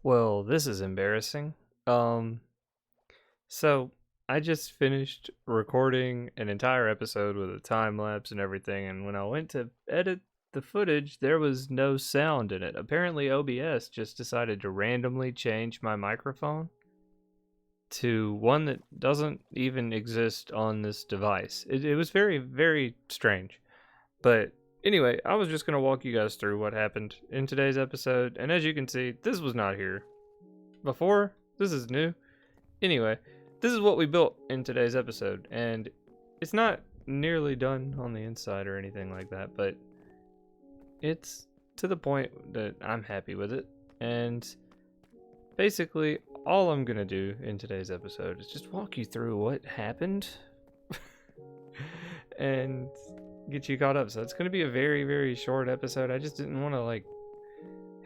Well, this is embarrassing. Um, so I just finished recording an entire episode with a time lapse and everything, and when I went to edit the footage, there was no sound in it. Apparently, OBS just decided to randomly change my microphone to one that doesn't even exist on this device. It was very, very strange. But anyway, I was just going to walk you guys through what happened in today's episode, and as you can see, this was not here before. This is new. Anyway, this is what we built in today's episode, and it's not nearly done on the inside or anything like that, but it's to the point that I'm happy with it. And basically, all I'm gonna do in today's episode is just walk you through what happened and get you caught up. So it's gonna be a very, very short episode. I just didn't want to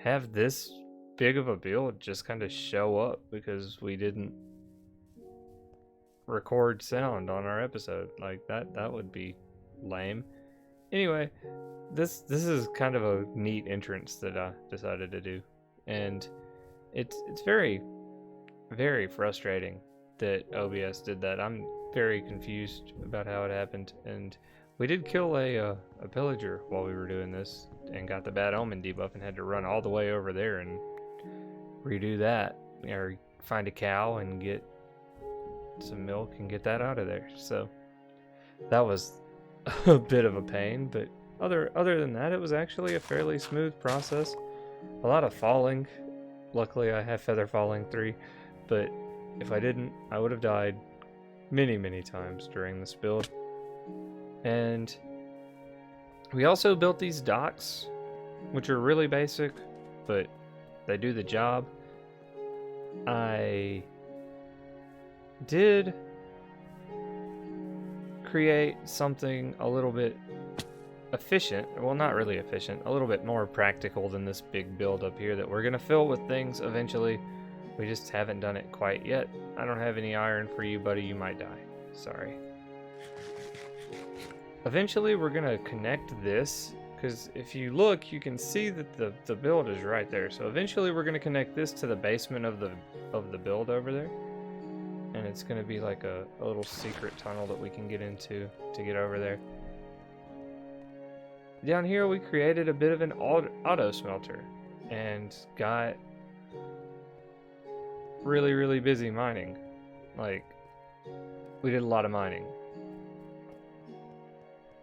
have this big of a build just kind of show up because we didn't record sound on our episode. Like that would be lame. Anyway, this is kind of a neat entrance that I decided to do, and it's very, very frustrating that OBS did that. I'm very confused about how it happened, and we did kill a pillager while we were doing this and got the bad omen debuff and had to run all the way over there and redo that, or find a cow and get some milk and get that out of there. So that was a bit of a pain, but other than that, it was actually a fairly smooth process. A lot of falling. Luckily, I have feather falling 3, but if I didn't, I would have died many times during this build. And we also built these docks, which are really basic, but they do the job. I did create something a little bit efficient, well, not really efficient, a little bit more practical than this big build up here that we're gonna fill with things eventually. We just haven't done it quite yet. I don't have any iron for you, buddy. You might die. Sorry. Eventually we're gonna connect this, because if you look, you can see that the build is right there. So eventually we're gonna connect this to the basement of the build over there, and it's gonna be like a little secret tunnel that we can get into to get over there. Down here we created a bit of an auto smelter and got really busy mining. Like, we did a lot of mining,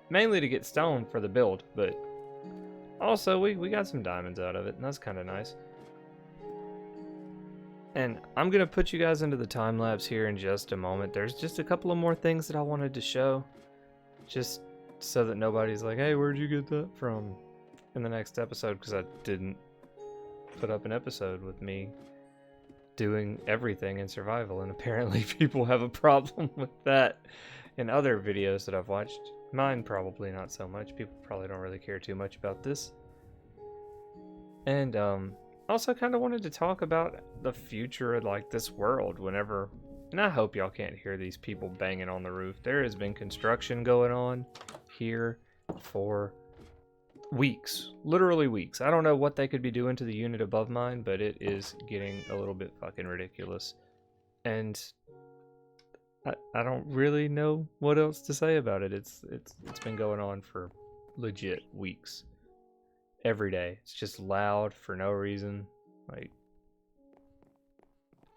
mainly to get stone for the build, but also we got some diamonds out of it, and that's kind of nice. And I'm gonna put you guys into the time lapse here in just a moment. There's just a couple of more things that I wanted to show, just so that nobody's like, hey, where'd you get that from, in the next episode, because I didn't put up an episode with me doing everything in survival, and apparently people have a problem with that in other videos that I've watched. Mine probably not so much. People probably don't really care too much about this. And also kind of wanted to talk about the future of like this world whenever, and I hope y'all can't hear these people banging on the roof. There has been construction going on here for weeks, literally weeks. I don't know what they could be doing to the unit above mine, but it is getting a little bit fucking ridiculous. And I don't really know what else to say about it. It's been going on for legit weeks. Every day. It's just loud for no reason, like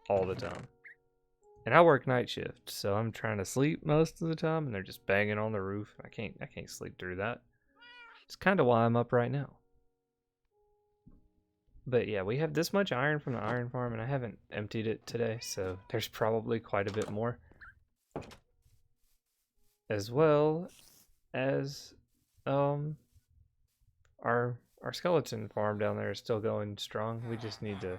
all the time. And I work night shift, so I'm trying to sleep most of the time, and they're just banging on the roof. I can't sleep through that. It's kind of why I'm up right now. But yeah, we have this much iron from the iron farm, and I haven't emptied it today, so there's probably quite a bit more. As well as our skeleton farm down there is still going strong. We just need to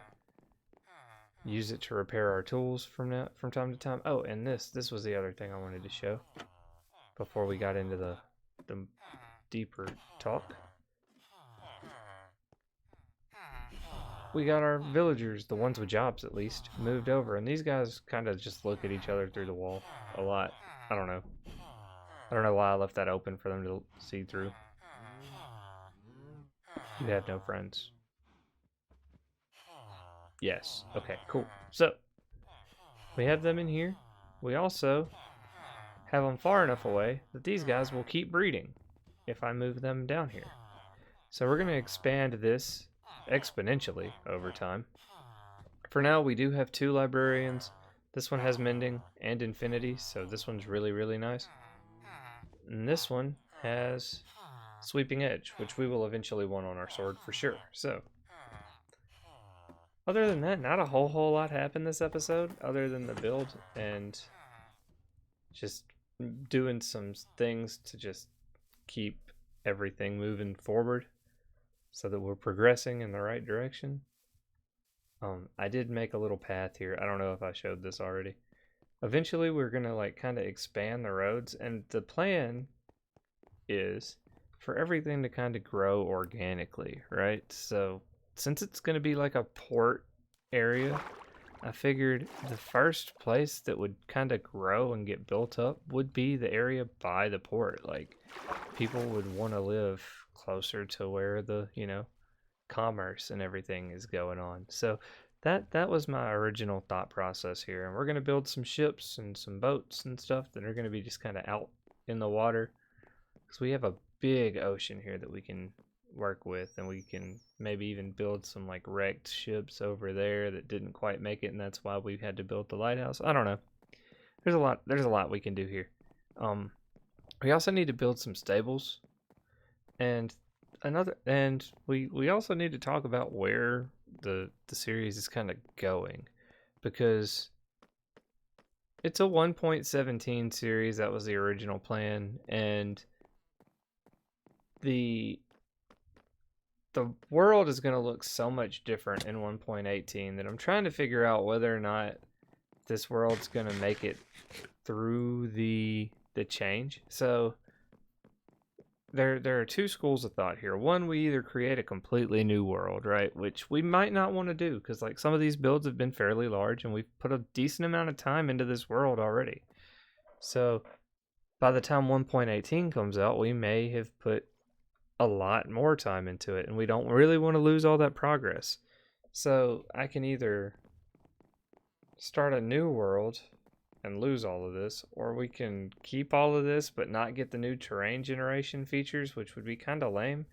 use it to repair our tools from time to time. Oh, and this was the other thing I wanted to show before we got into the deeper talk. We got our villagers, the ones with jobs at least, moved over, and these guys kind of just look at each other through the wall a lot. I don't know why I left that open for them to see through. You have no friends. Yes. Okay, cool. So, we have them in here. We also have them far enough away that these guys will keep breeding if I move them down here. So we're going to expand this exponentially over time. For now, we do have 2 librarians. This one has mending and infinity, so this one's really, really nice. And this one has sweeping edge, which we will eventually want on our sword for sure. So, other than that, not a whole lot happened this episode, other than the build and just doing some things to just keep everything moving forward so that we're progressing in the right direction. I did make a little path here. I don't know if I showed this already. Eventually, we're gonna like kind of expand the roads, and the plan is for everything to kind of grow organically, right? So since it's gonna be like a port area, I figured the first place that would kind of grow and get built up would be the area by the port. Like, people would want to live closer to where the, commerce and everything is going on. So that was my original thought process here. And we're going to build some ships and some boats and stuff that are going to be just kind of out in the water, because we have a big ocean here that we can work with, and we can maybe even build some like wrecked ships over there that didn't quite make it, and that's why we had to build the lighthouse. I don't know. There's a lot we can do here. We also need to build some stables, and we also need to talk about where the series is kind of going, because it's a 1.17 series. That was the original plan, and the world is going to look so much different in 1.18 that I'm trying to figure out whether or not this world's going to make it through the change. So there are 2 schools of thought here. One, we either create a completely new world, right, which we might not want to do, because like some of these builds have been fairly large and we've put a decent amount of time into this world already. So by the time 1.18 comes out, we may have put a lot more time into it, and we don't really want to lose all that progress. So I can either start a new world and lose all of this, or we can keep all of this but not get the new terrain generation features, which would be kind of lame.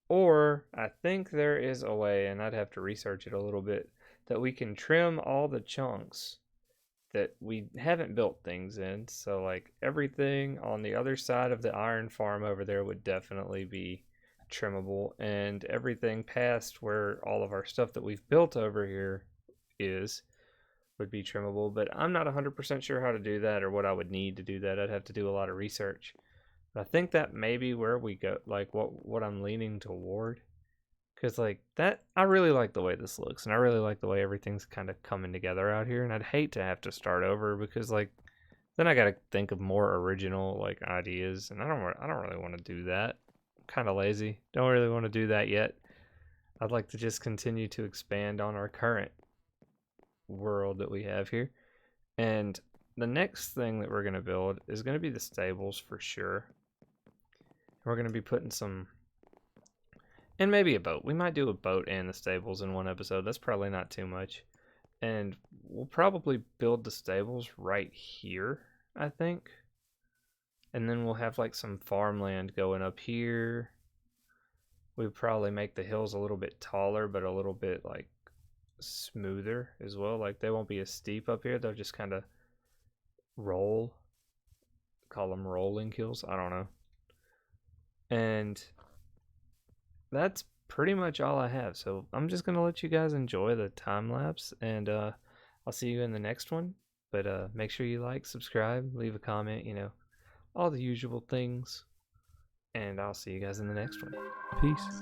Or I think there is a way, and I'd have to research it a little bit, that we can trim all the chunks that we haven't built things in. So like everything on the other side of the iron farm over there would definitely be trimmable, and everything past where all of our stuff that we've built over here would be trimmable. But I'm not 100% sure how to do that, or what I would need to do that. I'd have to do a lot of research. But I think that may be where we go, like what I'm leaning toward. Because like that, I really like the way this looks, and I really like the way everything's kind of coming together out here. And I'd hate to have to start over, because like then I got to think of more original like ideas, and I don't really want to do that. I'm kind of lazy. Don't really want to do that yet. I'd like to just continue to expand on our current world that we have here. And the next thing that we're going to build is going to be the stables for sure. We're going to be putting some, and maybe a boat. We might do a boat and the stables in one episode. That's probably not too much. And we'll probably build the stables right here, I think. And then we'll have like some farmland going up here. We'd probably make the hills a little bit taller, but a little bit like smoother as well. Like they won't be as steep up here. They'll just kind of roll. Call them rolling hills. I don't know. And that's pretty much all I have. So I'm just going to let you guys enjoy the time lapse, and I'll see you in the next one. But make sure you like, subscribe, leave a comment, all the usual things. And I'll see you guys in the next one. Peace.